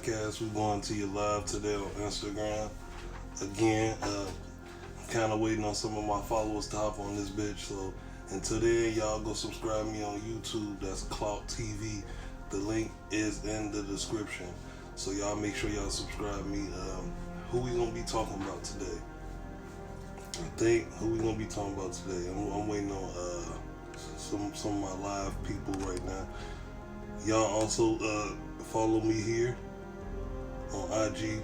podcast. We're going to your live today on Instagram. Again, I'm kind of waiting on some of my followers to hop on this bitch. So until then, y'all go subscribe me on YouTube. That's Clout TV. The link is in the description. So y'all make sure y'all subscribe me. Who we gonna be talking about today? I think who we gonna be talking about today? I'm waiting on some of my live people right now. Y'all also follow me here on IG,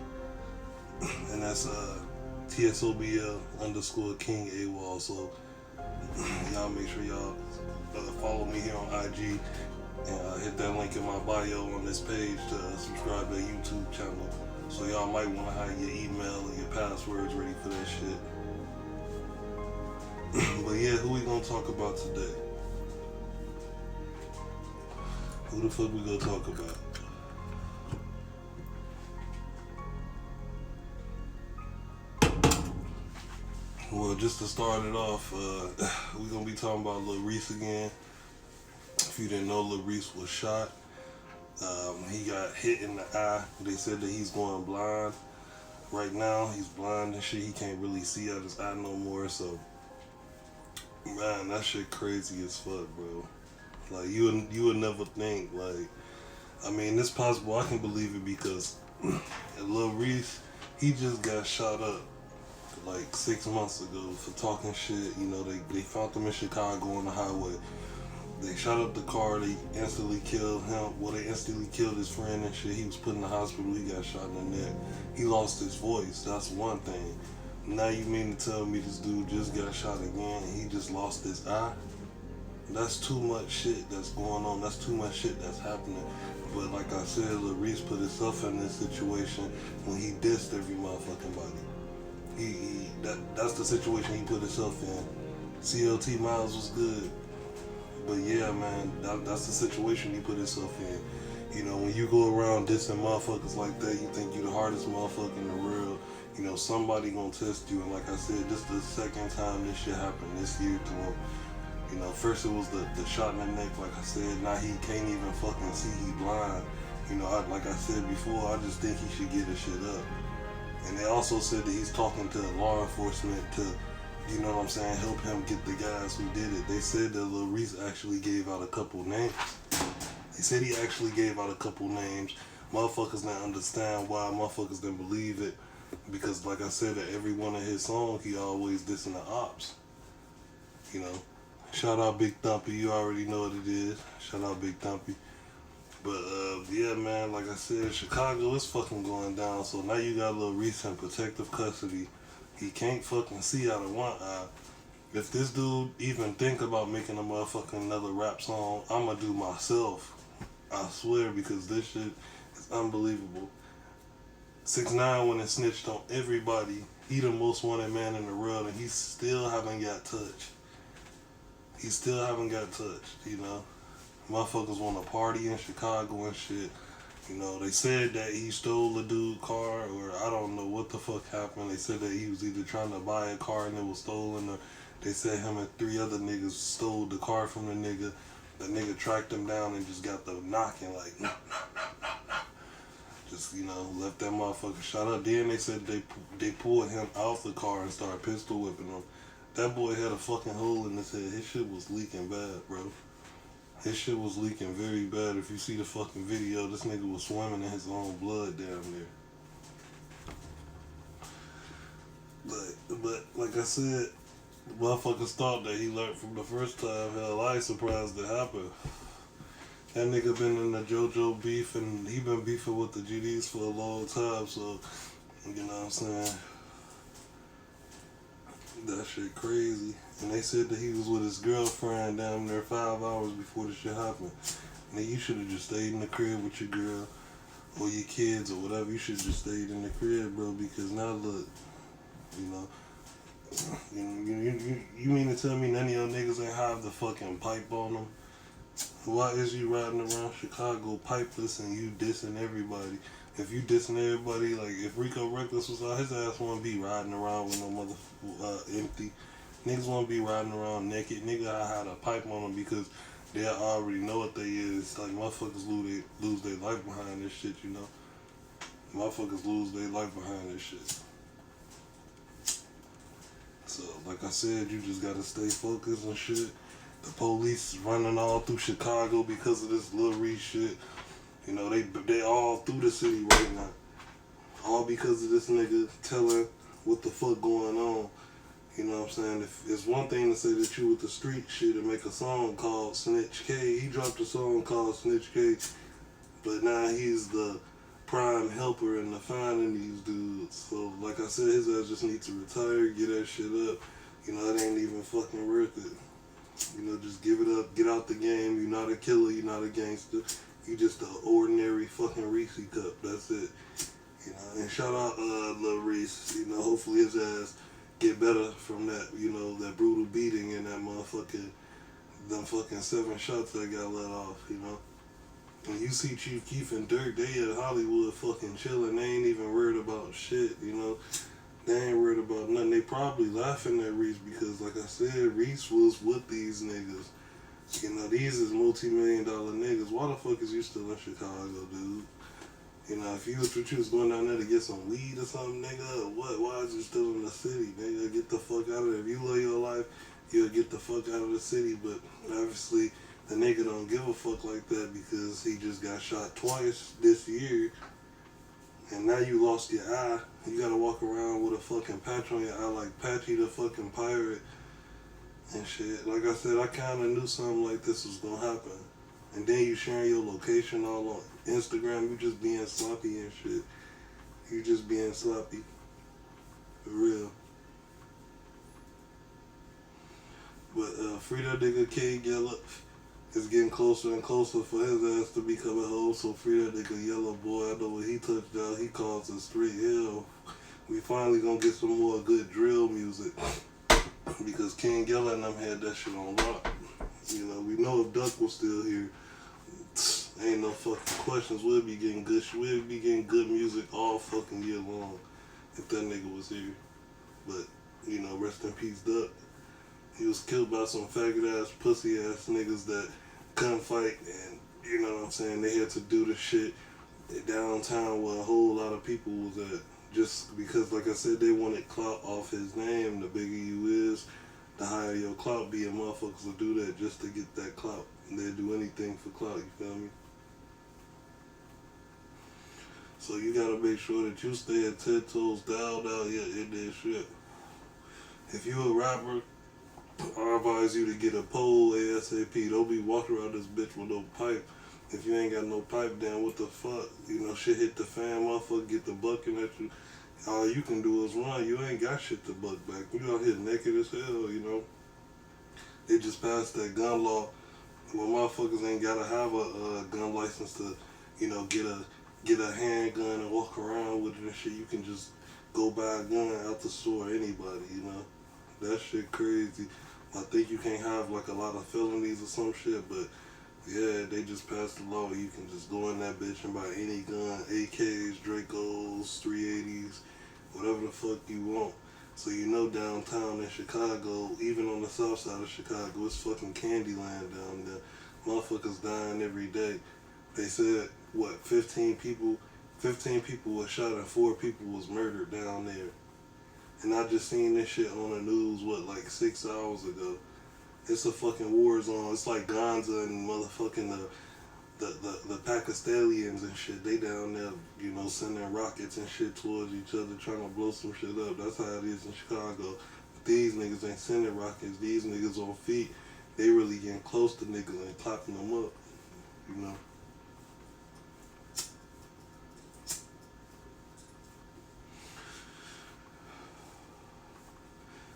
and that's TSOBL underscore King AWOL. So y'all make sure y'all follow me here on IG and hit that link in my bio on this page to subscribe to the YouTube channel. So y'all might want to have your email and your passwords ready for that shit. But yeah, who we gonna talk about today? Who the fuck we gonna talk about? Well, just to start it off, we gonna be talking about Lil Reese again. If you didn't know, Lil Reese was shot. He got hit in the eye. They said that he's going blind. Right now, he's blind and shit. He can't really see out his eye no more. So, man, that shit crazy as fuck, bro. Like, you would never think, like, I mean, it's possible. I can believe it because Lil Reese, he just got shot up like 6 months ago for talking shit. You know, they found him in Chicago on the highway. They shot up the car. They instantly killed him. Well, they instantly killed his friend and shit. He was put in the hospital. He got shot in the neck. He lost his voice. That's one thing. Now you mean to tell me this dude just got shot again and he just lost his eye? That's too much shit that's going on. That's too much shit that's happening. But like I said, Lil Reese put himself in this situation when he dissed every motherfucking body. That's the situation he put himself in. CLT Miles was good. But yeah, man, that's the situation he put himself in. You know, when you go around dissing motherfuckers like that, you think you the hardest motherfucker in the world. You know, somebody gonna test you. And like I said, this is the second time this shit happened this year to him. You know, first it was the shot in the neck, like I said. Now he can't even fucking see, he blind. You know, like I said before, I just think he should get his shit up. And they also said that he's talking to law enforcement to, you know what I'm saying, help him get the guys who did it. They said that Lil Reese actually gave out a couple names. They said he actually gave out a couple names. Motherfuckers didn't understand why, motherfuckers didn't believe it. Because like I said, at every one of his songs, he always dissing the ops. You know. Shout out Big Thumpy, you already know what it is. Shout out Big Thumpy. But yeah, man, like I said, Chicago is fucking going down. So now you got Lil Reese in protective custody. He can't fucking see out of one eye. If this dude even think about making a motherfucking another rap song, I'ma do myself. I swear, because this shit is unbelievable. 6ix9ine went and snitched on everybody. He the most wanted man in the world, and he still haven't got touched. He still haven't got touched, you know. Motherfuckers want to party in Chicago and shit. You know, they said that he stole a dude's car, or I don't know what the fuck happened. They said that he was either trying to buy a car and it was stolen, or they said him and 3 other niggas stole the car from the nigga. The nigga tracked him down and just got the knocking like, no. Just, you know, left that motherfucker shot up. Then they said they pulled him out the car and started pistol whipping him. That boy had a fucking hole in his head. His shit was leaking bad, bro. His shit was leaking very bad. If you see the fucking video, this nigga was swimming in his own blood down there. But like I said, the motherfuckers thought that he learned from the first time. Hell, I ain't surprised it happened. That nigga been in the Jojo beef, and he been beefing with the GDs for a long time, so, you know what I'm saying? That shit crazy. And they said that he was with his girlfriend down there 5 hours before the shit happened. And then you should have just stayed in the crib with your girl or your kids or whatever. You should have just stayed in the crib, bro, because now look, you know, you mean to tell me none of your niggas ain't have the fucking pipe on them? Why is you riding around Chicago pipeless and you dissing everybody? If you dissing everybody, like if Rico Reckless was out, his ass won't be riding around with no mother empty. Niggas won't be riding around naked. Nigga, I had a pipe on them because they already know what they is. Like motherfuckers lose their life behind this shit, you know. Motherfuckers lose their life behind this shit. So, like I said, you just gotta stay focused and shit. The police running all through Chicago because of this Lil Reese shit. You know, they all through the city right now. All because of this nigga telling what the fuck going on. You know what I'm saying? If it's one thing to say that you with the street shit and make a song called Snitch K. He dropped a song called Snitch K, but now he's the prime helper in the finding these dudes. So, like I said, his ass just needs to retire, get that shit up. You know, it ain't even fucking worth it. You know, just give it up, get out the game. You're not a killer, you're not a gangster. You just an ordinary fucking Reese cup. That's it. You know, and shout out Lil Reese. You know, hopefully his ass get better from that, you know, that brutal beating and that motherfucking, them fucking 7 shots that got let off, you know. When you see Chief Keef and Dirk, they at Hollywood fucking chilling. They ain't even worried about shit, you know. They ain't worried about nothing. They probably laughing at Reese because, like I said, Reese was with these niggas. You know, these is multi-million-dollar niggas. Why the fuck is you still in Chicago, dude? You know, if you was going down there to get some weed or something, nigga, what? Why is you still in the city, nigga? Get the fuck out of there. If you love your life, you'll get the fuck out of the city. But obviously, the nigga don't give a fuck like that because he just got shot twice this year. And now you lost your eye. You gotta walk around with a fucking patch on your eye like Patchy the fucking pirate and shit. Like I said, I kinda knew something like this was gonna happen. And then you sharing your location all on Instagram, you just being sloppy and shit. You just being sloppy. For real. But free that nigga King Yellow. It's getting closer and closer for his ass to be coming home. So free that nigga Yellow Boy. I know when he touched down, he caused a straight hell. We finally gonna get some more good drill music. Because King Yellow and them had that shit on lock. You know, we know if Duck was still here, ain't no fucking questions. We'll be getting good shit. We'll be getting good music all fucking year long if that nigga was here. But, you know, rest in peace, Duck. He was killed by some faggot ass, pussy ass niggas that couldn't fight, and you know what I'm saying, they had to do the shit downtown where a whole lot of people was at. Just because, like I said, they wanted clout off his name. The bigger you is, the higher your clout be, and motherfuckers will do that just to get that clout. And they'll do anything for clout, you feel me? So you gotta make sure that you stay at 10 toes down in that shit. If you a rapper, I advise you to get a pole ASAP. Don't be walking around this bitch with no pipe. If you ain't got no pipe, then what the fuck? You know, shit hit the fan, motherfucker, get the bucking at you. All you can do is run. You ain't got shit to buck back. You out here naked as hell, you know. They just passed that gun law where motherfuckers ain't gotta have a gun license to, you know, get a handgun and walk around with it and shit. You can just go buy a gun out the store, anybody, you know. That shit crazy. I think you can't have like a lot of felonies or some shit, but yeah, they just passed the law where you can just go in that bitch and buy any gun, AKs, Dracos, 380s, whatever the fuck you want. So you know downtown in Chicago, even on the south side of Chicago, it's fucking Candyland down there. Motherfuckers dying every day. They said, what, 15 people were shot and 4 people was murdered down there. And I just seen this shit on the news, like 6 hours ago. It's a fucking war zone. It's like Gaza and motherfucking the Pakistanians and shit. They down there, you know, sending rockets and shit towards each other, trying to blow some shit up. That's how it is in Chicago. But these niggas ain't sending rockets. These niggas on feet. They really getting close to niggas and clapping them up, you know.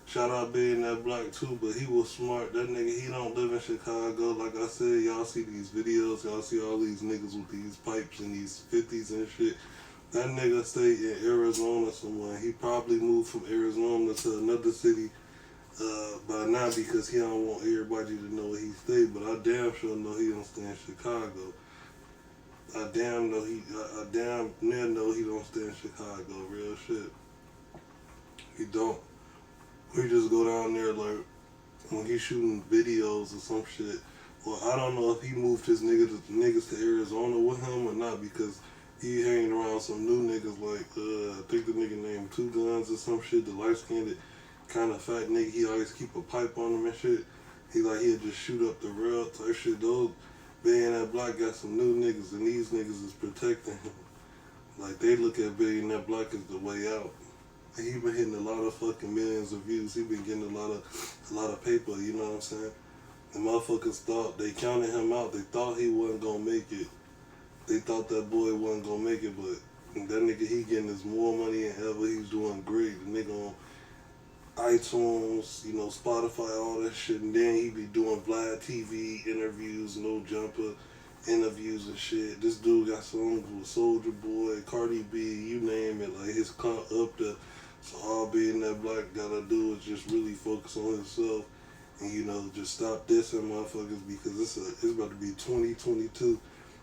Shout out being that black too, but he was smart. That nigga, he don't live in Chicago. Like I said, y'all see these videos, y'all see all these niggas with these pipes and these 50s and shit. That nigga stayed in Arizona somewhere. He probably moved from Arizona to another city by now because he don't want everybody to know where he stayed. But I damn sure know he don't stay in Chicago. I damn near know he don't stay in Chicago. Real shit. He don't. We just go down there like when he's shooting videos or some shit. Well, I don't know if he moved his niggas to Arizona with him or not because he hanging around some new niggas like I think the nigga named Two Guns or some shit. The light skinned kind of fat nigga. He always keep a pipe on him and shit. He like he'll just shoot up the rail type shit. Those being that Black got some new niggas and these niggas is protecting him. Like they look at being that Black as the way out. And he been hitting a lot of fucking millions of views. He been getting a lot of paper. You know what I'm saying? The motherfuckers thought they counted him out. They thought he wasn't gonna make it. They thought that boy wasn't gonna make it, but that nigga he getting his more money than ever. He's doing great. The nigga on iTunes, you know, Spotify, all that shit, and then he be doing Vlad TV interviews, no jumper interviews and shit. This dude got songs with Soldier Boy, Cardi B, you name it. Like his comp up there. So all being that Black gotta do is just really focus on himself. And you know, just stop dissing motherfuckers because it's about to be 2022.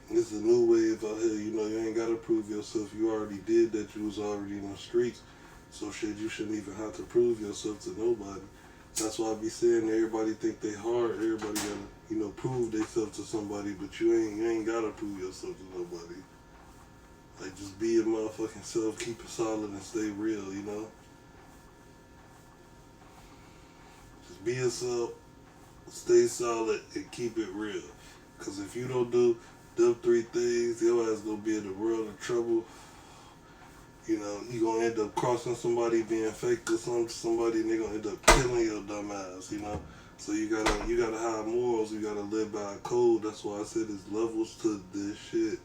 It's a new wave out here. You know, you ain't gotta prove yourself. You already did that. You was already in the streets. So shit, you shouldn't even have to prove yourself to nobody. That's why I be saying everybody think they hard. Everybody gotta, you know, prove themselves to somebody, but you ain't gotta prove yourself to nobody. Like just be your motherfucking self, keep it solid and stay real, you know? Just be yourself, stay solid, and keep it real. Cause if you don't do them three things, your ass gonna be in the world of trouble. You know, you gonna end up crossing somebody, being fake or somebody, and they gonna end up killing your dumb ass, you know? So you gotta have morals, you gotta live by a code. That's why I said there's levels to this shit.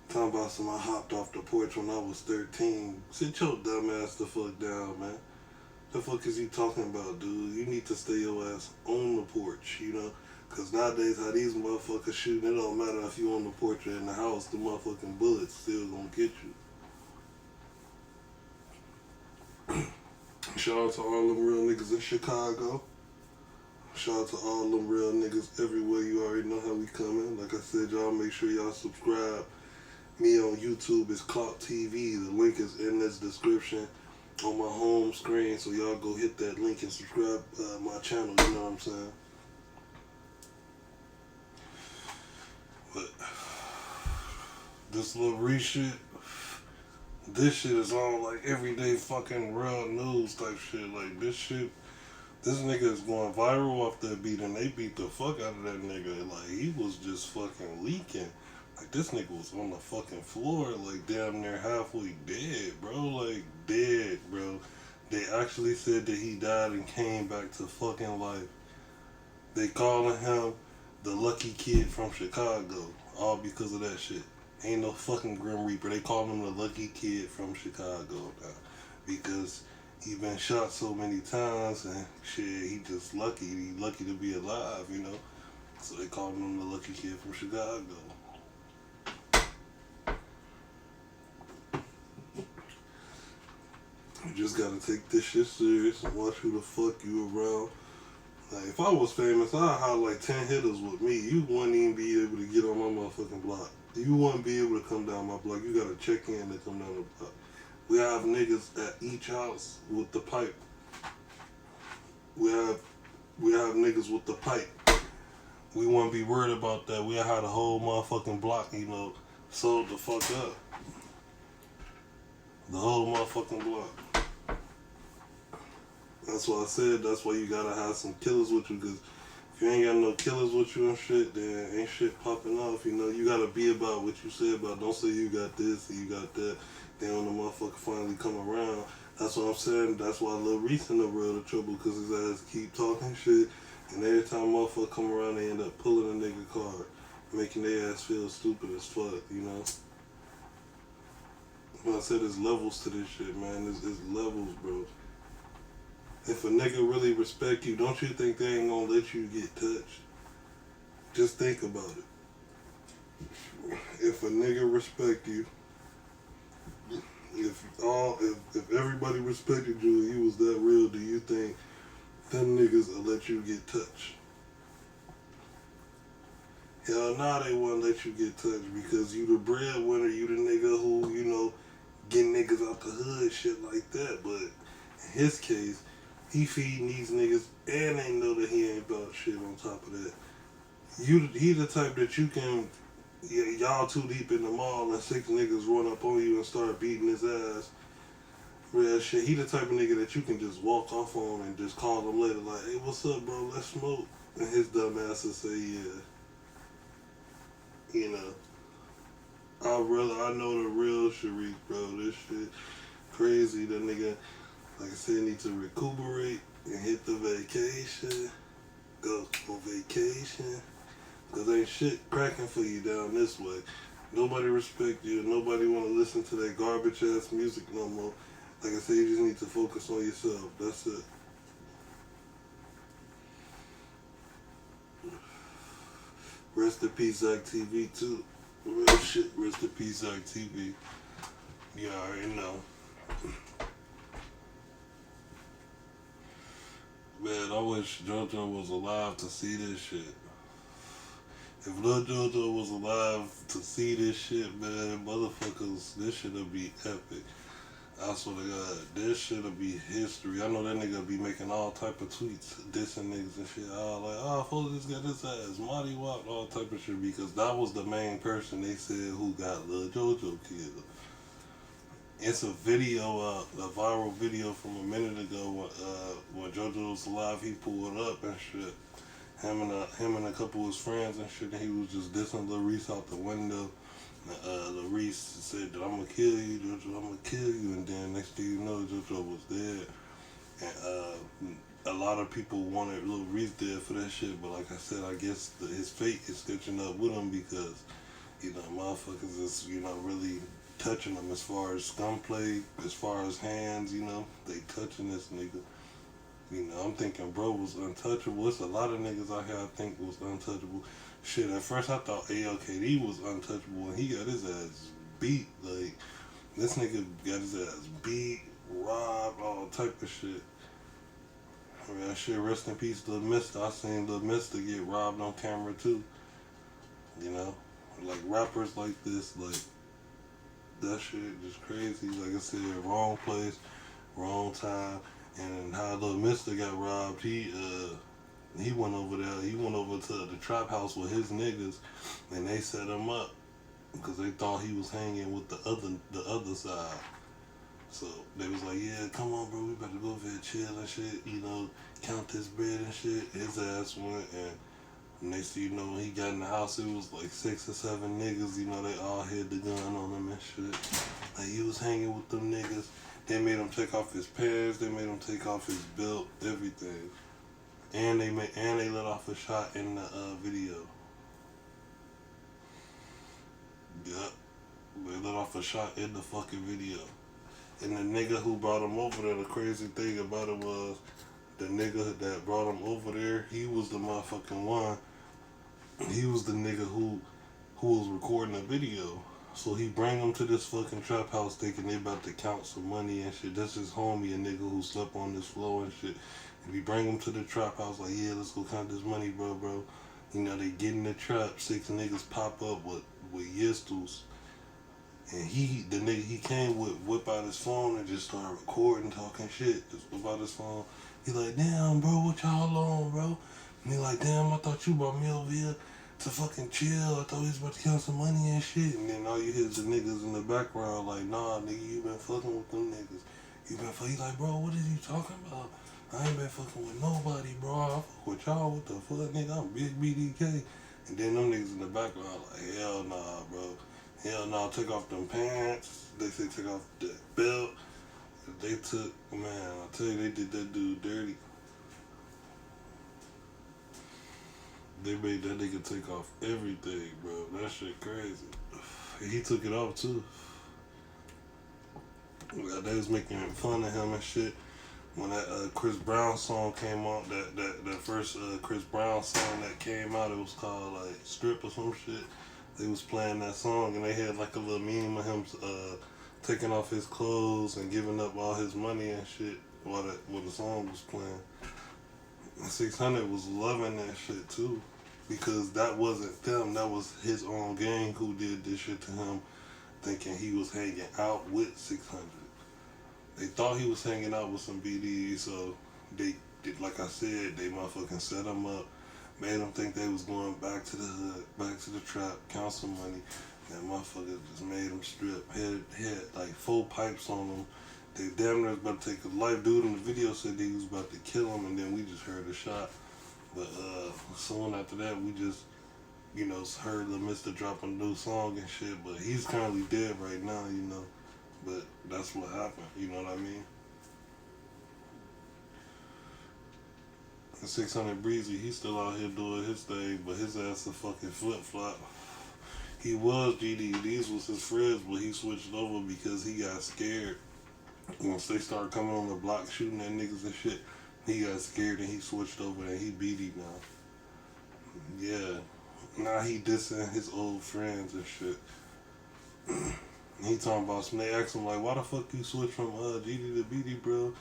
Talking about I hopped off the porch when I was 13. Sit your dumb ass the fuck down, man. The fuck is you talking about, dude? You need to stay your ass on the porch, you know? Cause nowadays how these motherfuckers shooting, it don't matter if you on the porch or in the house, the motherfucking bullets still gonna get you. Shout out to all them real niggas in Chicago. Shout out to all them real niggas everywhere. You already know how we coming. Like I said, y'all make sure y'all subscribe. Me on YouTube is Clout TV. The link is in this description on my home screen. So y'all go hit that link and subscribe my channel. You know what I'm saying? But this little Reese shit, this shit is all like everyday fucking real news type shit. Like this shit, this nigga is going viral off that beat, and they beat the fuck out of that nigga. Like he was just fucking leaking. Like this nigga was on the fucking floor, like damn near halfway dead, bro. Like dead, bro. They actually said that he died and came back to fucking life. They calling him the lucky kid from Chicago, all because of that shit. Ain't no fucking Grim Reaper. They call him the lucky kid from Chicago now because he been shot so many times and shit. He just lucky. He lucky to be alive, you know. So they call him the lucky kid from Chicago. You just gotta take this shit serious and watch who the fuck you around. Like, if I was famous, I'd have like 10 hitters with me. You wouldn't even be able to get on my motherfucking block. You wouldn't be able to come down my block. You gotta check in to come down the block. We have niggas at each house with the pipe. We have niggas with the pipe. We wouldn't be worried about that. We had a whole motherfucking block, you know, sold the fuck up. The whole motherfucking block. That's why I said that's why you gotta have some killers with you, because if you ain't got no killers with you and shit, then ain't shit popping off. You know, you gotta be about what you say about. Don't say you got this or you got that. Then when the motherfucker finally come around, that's what I'm saying. That's why I love Reese in the world of trouble, because his ass keep talking shit, and every time motherfucker come around, they end up pulling a nigga card, making their ass feel stupid as fuck. You know. But I said there's levels to this shit, man. There's levels, bro. If a nigga really respect you, don't you think they ain't gonna let you get touched? Just think about it. If a nigga respect you, if everybody respected you and you was that real, do you think them niggas will let you get touched? Hell nah, they won't let you get touched because you the breadwinner, you the nigga who, you know, get niggas out the hood, shit like that. But in his case, he feeding these niggas and they know that he ain't about shit on top of that. He the type that you can Yeah, y'all too deep in the mall and 6 niggas run up on you and start beating his ass. Real shit. He the type of nigga that you can just walk off on and just call him later like, hey, what's up, bro? Let's smoke. And his dumb ass will say, yeah. You know. I know the real Sharif, bro. This shit crazy. That nigga, like I said, need to recuperate and hit the vacation. Go on vacation. Cause ain't shit cracking for you down this way. Nobody respect you. Nobody want to listen to that garbage ass music no more. Like I said, you just need to focus on yourself. That's it. Rest in peace, Zach TV too. Real shit. Rest in peace, Zach TV. You already know. Man, I wish Jojo was alive to see this shit. If Lil Jojo was alive to see this shit, man, motherfuckers, this shit'll be epic. I swear to God, this shit'll be history. I know that nigga be making all type of tweets, dissing niggas and shit. Oh, like, oh, folks just got this ass, Marty Watt, all type of shit, because that was the main person they said who got Lil Jojo killed. It's a video, a viral video from a minute ago when Jojo was alive. He pulled up and shit. Him and a couple of his friends and shit. And he was just dissing Lil Reese out the window. Lil Reese said that I'm gonna kill you, Jojo. I'm gonna kill you. And then next thing you know, Jojo was dead. And a lot of people wanted Lil Reese dead for that shit. But like I said, I guess his fate is stitching up with him because motherfuckers is really touching him as far as gunplay, as far as hands. They touching this nigga. I'm thinking bro was untouchable. It's a lot of niggas out here I think was untouchable. Shit, at first I thought ALKD was untouchable and he got his ass beat. Like, this nigga got his ass beat, robbed, all type of shit. I mean, that shit, rest in peace, Lil Mister. I seen Lil Mister get robbed on camera too. Like rappers like this, like, that shit just crazy. Like I said, wrong place, wrong time. And how Lil Mister got robbed, he went over there. He went over to the trap house with his niggas, and they set him up because they thought he was hanging with the other side. So they was like, yeah, come on, bro, we better go over here chill and shit. Count this bread and shit. His ass went, and next thing you know, when he got in the house, it was like 6 or 7 niggas. They all had the gun on him and shit. Like, he was hanging with them niggas. They made him take off his pants. They made him take off his belt. Everything. And they let off a shot in the video. Yup. They let off a shot in the fucking video. And the nigga who brought him over there, the crazy thing about it was, the nigga that brought him over there, he was the motherfucking one. He was the nigga who was recording the video. So he bring him to this fucking trap house thinking they about to count some money and shit. That's his homie, a nigga who slept on this floor and shit. And we bring him to the trap house like, yeah, let's go count this money, bro. They get in the trap. 6 niggas pop up with yistos. And the nigga he came with, whip out his phone and just start recording, talking shit. Just whip out his phone. He like, damn, bro, what y'all on, bro? And he like, damn, I thought you brought me over here to fucking chill. I thought we was about to count some money and shit. And then all you hear is the niggas in the background like, nah, nigga, you been fucking with them niggas. He like, bro, what is you talking about? I ain't been fucking with nobody, bro. I fuck with y'all. What the fuck, nigga? I'm big BDK. And then them niggas in the background like, hell nah, bro. Hell nah, take off them pants. They say take off that belt. They took, man, I tell you, they did that dude dirty. They made that nigga take off everything, bro. That shit crazy. He took it off too. They was making fun of him and shit. When that Chris Brown song came out, that first Chris Brown song that came out, it was called like Strip or some shit. They was playing that song and they had like a little meme of him taking off his clothes and giving up all his money and shit while the song was playing. 600 was loving that shit too, because that wasn't them, that was his own gang who did this shit to him, thinking he was hanging out with 600. They thought he was hanging out with some BDs, so they did, like I said, they motherfucking set him up, Made them think they was going back to the hood, back to the trap, count some money. That motherfucker just made them strip. Had like 4 pipes on them. They damn near was about to take his life. Dude in the video said they was about to kill him, and then we just heard a shot. But soon after that, we just, heard the Mister drop a new song and shit. But he's currently dead right now, But that's what happened, you know what I mean? 600 Breezy, he's still out here doing his thing, but his ass a fucking flip flop. He was GD, these was his friends, but he switched over because he got scared. Once they started coming on the block shooting at niggas and shit, he got scared and he switched over and he BD now. Yeah. Now he dissing his old friends and shit. He talking about some, they asked him like, why the fuck you switch from GD to BD, bro?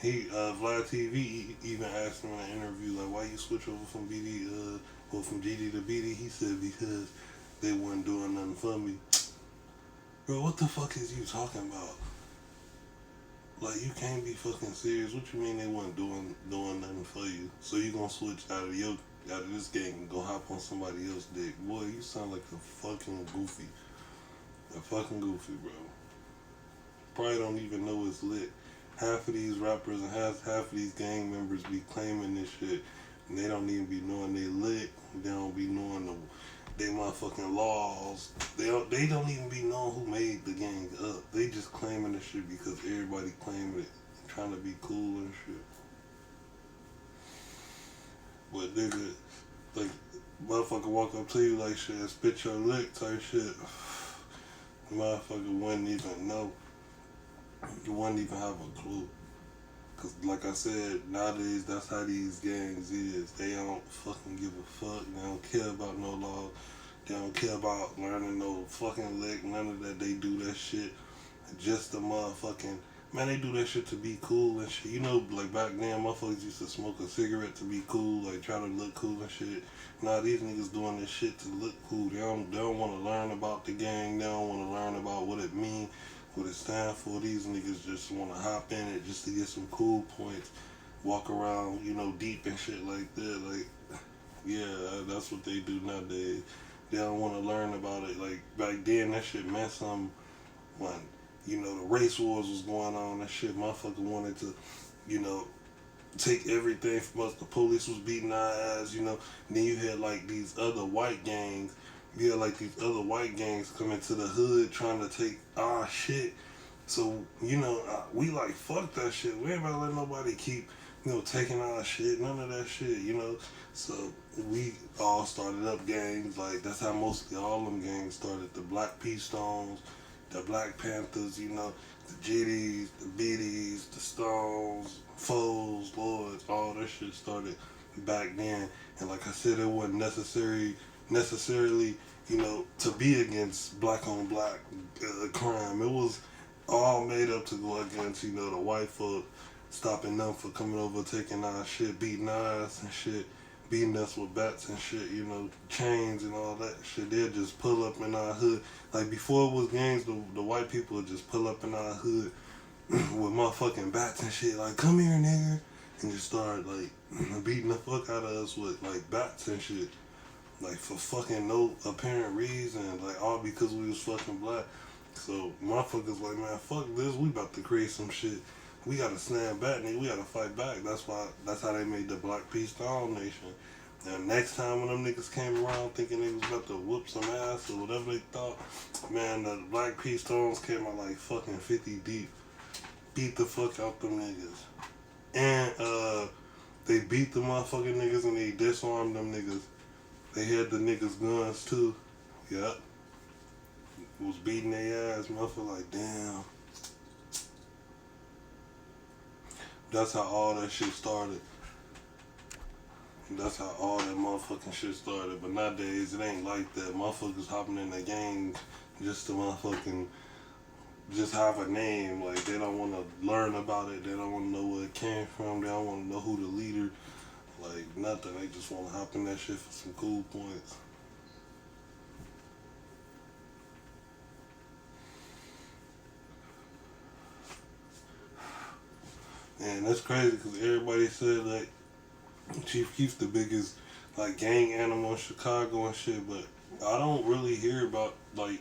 Vlad TV even asked him in an interview, like, why you switch over from from GD to BD? He said, because they weren't doing nothing for me. Bro, what the fuck is you talking about? Like, you can't be fucking serious. What you mean they weren't doing nothing for you? So you gonna switch out of this game and go hop on somebody else's dick? Boy, you sound like a fucking goofy. A fucking goofy, bro. Probably don't even know it's lit. Half of these rappers and half of these gang members be claiming this shit, and they don't even be knowing they lit. They don't be knowing they motherfucking laws. They don't even be knowing who made the gang up. They just claiming this shit because everybody claiming it, trying to be cool and shit. But nigga, like, motherfucker walk up to you like shit, spit your lick type shit. Motherfucker wouldn't even know. You wouldn't even have a clue. Cause like I said, nowadays that's how these gangs is. They don't fucking give a fuck. They don't care about no law. They don't care about learning no fucking lick. None of that. They do that shit just the motherfucking, man, they do that shit to be cool and shit. Like back then, motherfuckers used to smoke a cigarette to be cool, like try to look cool and shit. Now these niggas doing this shit to look cool. They don't want to learn about the gang. They don't want to learn about what it mean, what it stand for. These niggas just want to hop in it just to get some cool points, walk around, deep and shit like that. Like, yeah, that's what they do nowadays. They don't want to learn about it. Like back then, that shit meant something when, the race wars was going on and shit. Motherfucker wanted to, take everything from us. The police was beating our ass, And then you had like these other white gangs. You had like these other white gangs come into the hood trying to take our shit. So, we like, fuck that shit. We ain't about to let nobody keep, taking our shit. None of that shit, So we all started up gangs. Like, that's how mostly all them gangs started. The Black P Stones, the Black Panthers, the GDs, the BDs, the Stones, Foes, Lords, all that shit started back then. And like I said, it wasn't necessarily, to be against black on black crime. It was all made up to go against, the white folk, stopping them for coming over, taking our shit, beating our ass and shit, beating us with bats and shit, chains and all that shit. They'll just pull up in our hood. Like before it was gangs, the white people would just pull up in our hood with motherfucking bats and shit, like, come here, nigga, and just start, like, beating the fuck out of us with, like, bats and shit. Like, for fucking no apparent reason, like, all because we was fucking black. So, motherfuckers like, man, fuck this, we about to create some shit. We gotta stand back, nigga, we gotta fight back. That's how they made the Black Peace Stone Nation. And next time when them niggas came around thinking they was about to whoop some ass or whatever they thought, man, the Black Peace Stones came out like fucking 50 deep. Beat the fuck out them niggas. And they beat the motherfucking niggas and they disarmed them niggas. They had the niggas guns too. Yep. Was beating their ass. Motherfucker like, damn. That's how all that shit started. That's how all that motherfucking shit started. But nowadays it ain't like that. Motherfuckers hopping in the gangs just to motherfucking just have a name. Like, they don't want to learn about it. They don't want to know where it came from. They don't want to know who the leader. Like, nothing. They just want to hop in that shit for some cool points. And that's crazy because everybody said, like, Chief Keef's the biggest, like gang animal in Chicago and shit, but I don't really hear about like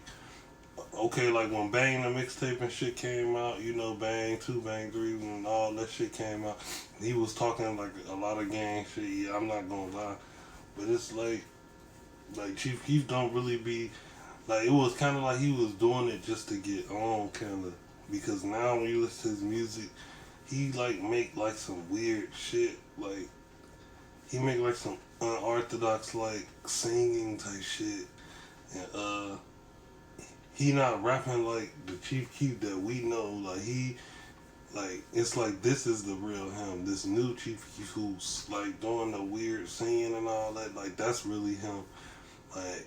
okay, like when Bang the mixtape and shit came out, you know, Bang 2, Bang 3, when all that shit came out, he was talking like a lot of gang shit. Yeah, I'm not gonna lie, but it's like Chief Keef don't really be like it was kind of like he was doing it just to get on, kind of, because now when you listen to his music, he like make like some weird shit, like he make like some unorthodox like singing type shit, and he not rapping like the Chief Keef that we know. Like he, like it's like this is the real him. This new Chief Keef who's like doing the weird singing and all that. Like that's really him.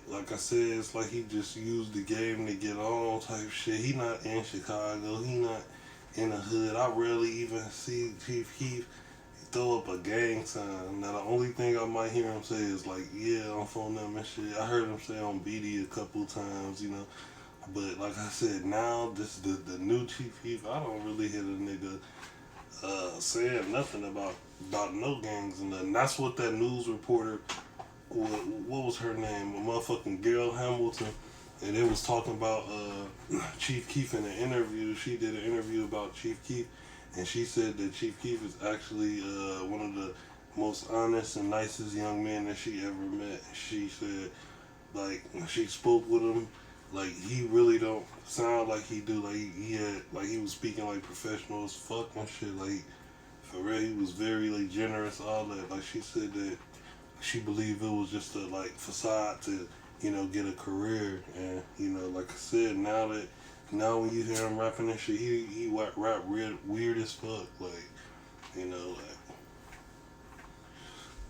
Like I said, it's like he just used the game to get on type shit. He not in Chicago. He not in the hood. I rarely even see Chief Keef throw up a gang sign. Now the only thing I might hear him say is like, yeah, I'm phone them and shit. I heard him say on BD a couple times, you know. But like I said, now this the new Chief Keef. I don't really hear the nigga saying nothing about no gangs and nothing. That's what that news reporter, what was her name? A motherfucking Gail Hamilton, and it was talking about Chief Keef in an interview. She did an interview about Chief Keef, and she said that Chief Keef is actually one of the most honest and nicest young men that she ever met. She said, like, when she spoke with him, like, he really don't sound like he do. Like, he had, like, he was speaking like professional as fuck and shit. Like, for real, he was very, like, generous, all that. Like, she said that she believed it was just a, like, facade to, you know, get a career. And, you know, like I said, now when you hear him rapping and shit, he rap weird as fuck. Like, you know, like,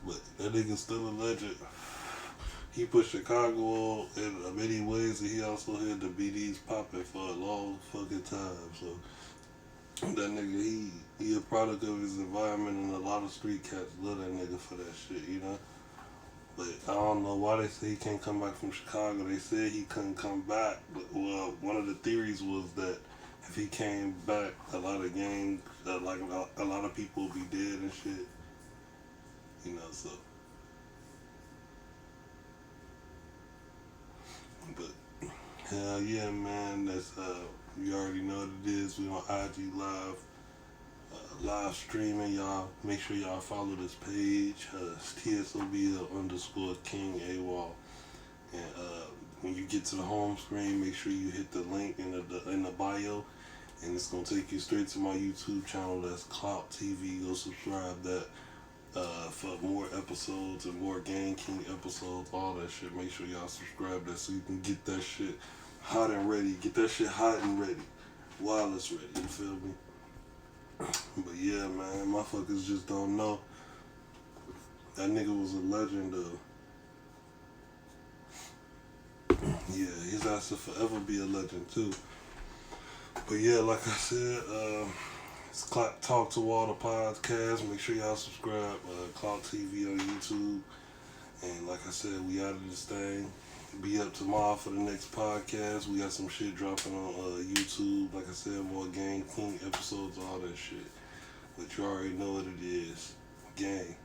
but that nigga's still a legend. He put Chicago in many ways, and he also had the BDs popping for a long fucking time. So that nigga, he a product of his environment, and a lot of street cats love that nigga for that shit, you know. But I don't know why they say he can't come back from Chicago. They said he couldn't come back, but well, one of the theories was that if he came back, a lot of gangs, like a lot of people would be dead and shit, you know. So. But hell yeah, man. That's you already know what it is. We on IG Live, live streaming. Y'all make sure y'all follow this page. TSOB_King AWOL. And when you get to the home screen, make sure you hit the link in the bio, and it's gonna take you straight to my YouTube channel. That's Clout TV. Go subscribe that. For more episodes and more Gang King episodes, all that shit. Make sure y'all subscribe that so you can get that shit hot and ready. Get that shit hot and ready while it's ready. You feel me? But yeah, man, motherfuckers just don't know. That nigga was a legend, though. Yeah, his ass will forever be a legend, too. But yeah, like I said, it's Talk to Water podcast. Make sure y'all subscribe. Clout TV on YouTube. And like I said, we out of this thing. Be up tomorrow for the next podcast. We got some shit dropping on YouTube. Like I said, more Gang King episodes, all that shit. But you already know what it is. Gang.